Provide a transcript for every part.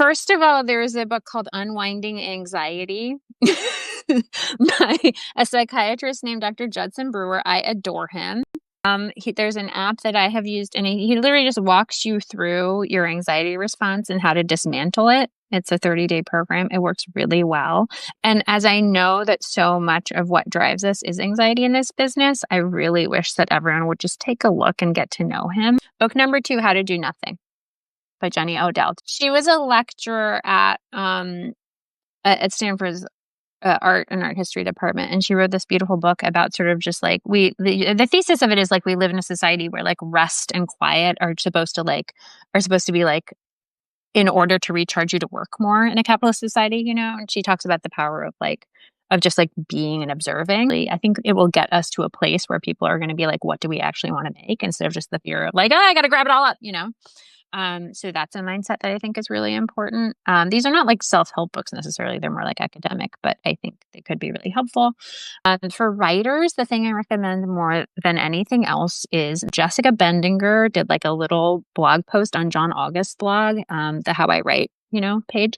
First of all, there's a book called Unwinding Anxiety by a psychiatrist named Dr. Judson Brewer. I adore him. There's an app that I have used, and he literally just walks you through your anxiety response and how to dismantle it. It's a 30-day program. It works really well. And as I know that so much of what drives us is anxiety in this business, I really wish that everyone would just take a look and get to know him. Book number 2, How to Do Nothing by Jenny Odell. She was a lecturer at Stanford's art and art history department, and she wrote this beautiful book about sort of just like the thesis of it is like we live in a society where like rest and quiet are supposed to be like in order to recharge you to work more in a capitalist society, you know. And she talks about the power of just like being and observing. I think it will get us to a place where people are going to be like, what do we actually want to make, instead of just the fear of like, oh, I got to grab it all up, you know. So that's a mindset that I think is really important. These are not like self-help books necessarily. They're more like academic, but I think they could be really helpful. For writers, the thing I recommend more than anything else is Jessica Bendinger did like a little blog post on John August's blog, the How I Write, you know, page.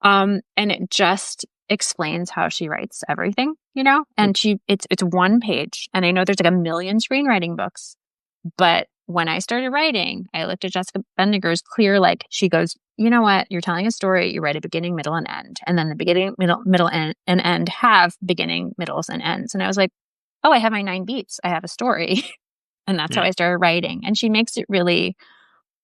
And it just explains how she writes everything, you know, and it's one page. And I know there's like a million screenwriting books, but when I started writing, I looked at Jessica Bendinger's clear, like she goes, you know what, you're telling a story, you write a beginning, middle, and end. And then the beginning, middle, and end have beginning, middles, and ends. And I was like, oh, I have my 9 beats. I have a story. And that's how I started writing. And she makes it really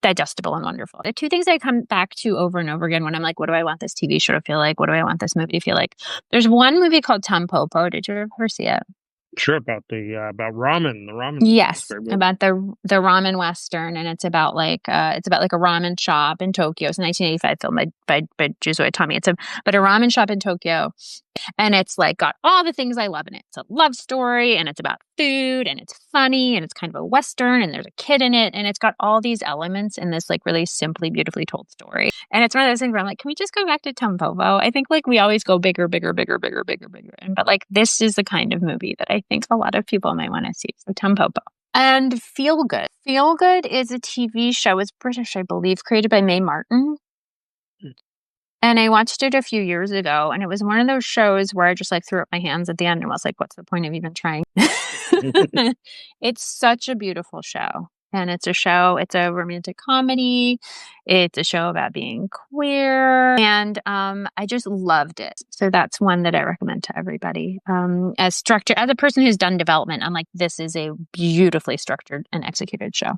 digestible and wonderful. The 2 things I come back to over and over again when I'm like, what do I want this TV show to feel like? What do I want this movie to feel like? There's one movie called Tampopo. Did you ever see it? Sure, about about ramen, the ramen. Yes, about the ramen western, and it's about like a ramen shop in Tokyo. It's a 1985 film by Juzo Itami. It's a ramen shop in Tokyo, and it's like got all the things I love in it. It's a love story, and it's about food, and it's funny, and it's kind of a western, and there's a kid in it, and it's got all these elements in this like really simply, beautifully told story. And it's one of those things where I'm like, can we just go back to Tampopo? I think like we always go bigger, bigger, bigger, bigger, bigger, bigger, but like this is the kind of movie that I think a lot of people might want to see. So Tampopo. And Feel Good. Feel Good is a TV show. It's British, I believe, created by Mae Martin. And I watched it a few years ago, and it was one of those shows where I just like threw up my hands at the end and was like, what's the point of even trying? It's such a beautiful show. And it's a romantic comedy. It's a show about being queer. And I just loved it. So that's one that I recommend to everybody. As a person who's done development, I'm like, this is a beautifully structured and executed show.